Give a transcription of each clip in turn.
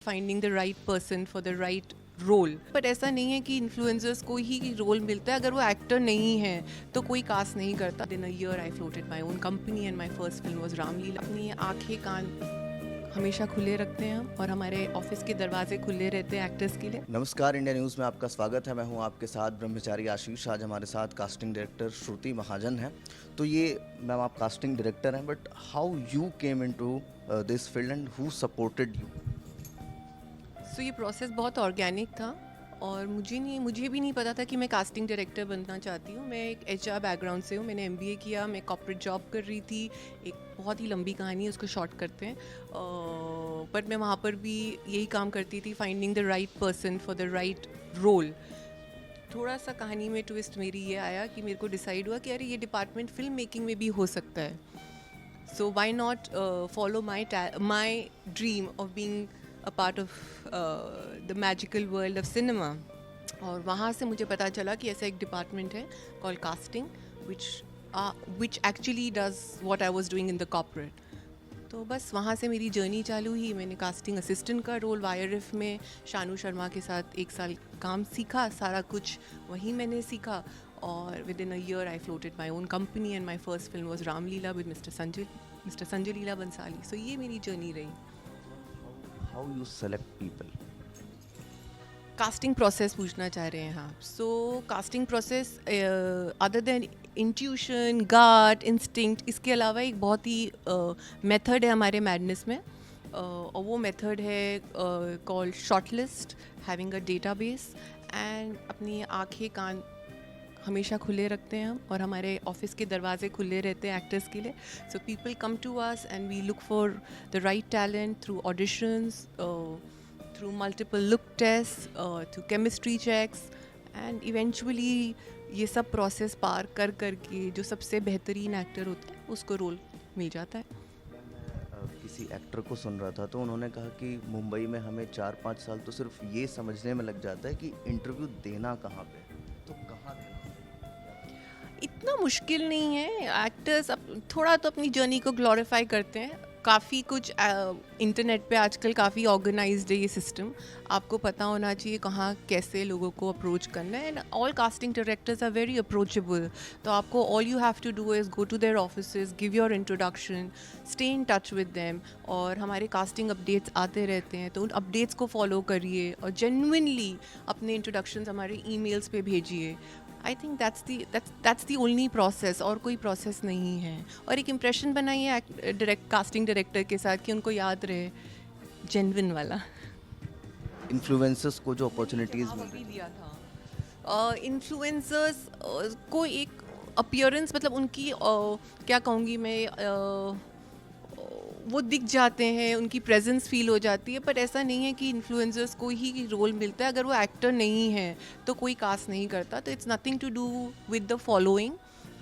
Finding the right person for the right role. But ऐसा नहीं है कि इन्फ्लुएंसर्स को ही रोल मिलता है, अगर वो एक्टर नहीं है तो कोई कास्ट नहीं करता। In a year I floated my own company and my first film was Ramleela. अपनी आंखें कान हमेशा खुले रखते हैं हम, और हमारे ऑफिस के दरवाजे खुले रहते हैं एक्टर्स के लिए। नमस्कार, इंडिया न्यूज़ में आपका स्वागत है। मैं हूं आपके साथ ब्रह्मचारी आशीष। आज हमारे साथ कास्टिंग डायरेक्टर श्रुति महाजन हैं। तो ये मैम, आप कास्टिंग डायरेक्टर हैं, but how you came into this field and who supported you? So ये प्रोसेस बहुत ऑर्गेनिक था, और मुझे भी नहीं पता था कि मैं कास्टिंग डायरेक्टर बनना चाहती हूँ। मैं एक एचआर बैकग्राउंड से हूँ, मैंने एमबीए किया, मैं कॉर्पोरेट जॉब कर रही थी। एक बहुत ही लंबी कहानी है, उसको शॉर्ट करते हैं। बट मैं वहाँ पर भी यही काम करती थी, finding the right person for the right role. थोड़ा सा कहानी में ट्विस्ट मेरी ये आया कि मेरे को डिसाइड हुआ कि अरे ये डिपार्टमेंट फिल्म मेकिंग में भी हो सकता है। So why not follow my dream of being a part of the magical world of cinema। और वहाँ से मुझे पता चला कि ऐसा एक डिपार्टमेंट है called casting, which actually does what I was doing in the corporate। तो बस वहाँ से मेरी जर्नी चालू हुई। मैंने कास्टिंग असिस्टेंट का रोल वाईआरएफ में शानू शर्मा के साथ 1 साल काम सीखा, सारा कुछ वहीं मैंने सीखा। और within a year I floated my own company and my first film was Ramleela with mister Sanjay Leela Bhansali. So ये मेरी जर्नी रही। How you select people? Casting process पूछना चाह रहे हैं आप। So casting process other than intuition, gut, instinct, इसके अलावा एक बहुत ही मेथड है हमारे मैडनेस में। और वो मेथड है called shortlist, having a database. And अपनी आंखें कान हमेशा खुले रखते हैं हम, और हमारे ऑफिस के दरवाजे खुले रहते हैं एक्टर्स के लिए। So people come to us and we look for the right talent through auditions, through multiple look tests, through chemistry checks, and eventually ये सब प्रोसेस पार कर के जो सबसे बेहतरीन एक्टर होता है उसको रोल मिल जाता है। किसी एक्टर को सुन रहा था तो उन्होंने कहा कि मुंबई में हमें 4-5 साल तो सिर्फ ये समझने में लग जाता है कि इंटरव्यू देना कहाँ पे, तो कहाँ देना? इतना मुश्किल नहीं है। एक्टर्स थोड़ा तो अपनी जर्नी को ग्लोरीफाई करते हैं। काफ़ी कुछ इंटरनेट पे आजकल काफ़ी ऑर्गेनाइज्ड है ये सिस्टम। आपको पता होना चाहिए कहाँ कैसे लोगों को अप्रोच करना है। And all casting directors are very approachable. तो आपको all you have to do is go to their offices, give your introduction, stay in touch with them. और हमारे कास्टिंग अपडेट्स आते रहते हैं, तो उन अपडेट्स को फॉलो करिए और जेन्युइनली अपने इंट्रोडक्शंस हमारे ईमेल्स पे भेजिए। I think that's the only process, और कोई प्रोसेस नहीं है। और एक इम्प्रेशन बनाइए कास्टिंग डायरेक्टर के साथ कि उनको याद रहे, जेन्युइन वाला। इन्फ्लुएंसर्स को जो अपॉर्चुनिटीज़ मिल रही दिया था इन्फ्लुएंसर्स को एक अपीयरेंस, मतलब उनकी क्या कहूँगी मैं, वो दिख जाते हैं, उनकी प्रेजेंस फील हो जाती है। बट ऐसा नहीं है कि इन्फ्लुएंसर्स को ही रोल मिलता है, अगर वो एक्टर नहीं है तो कोई कास्ट नहीं करता। तो it's nothing to do with the following,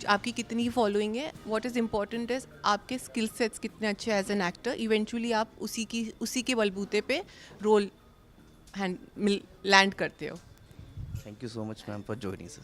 आपकी कितनी फॉलोइंग है। व्हाट इज़ इम्पॉर्टेंट इज आपके स्किल सेट्स कितने अच्छे एज एन एक्टर। इवेंचुअली आप उसी के बलबूते पे रोल लैंड करते हो। Thank you so much ma'am for joining sir.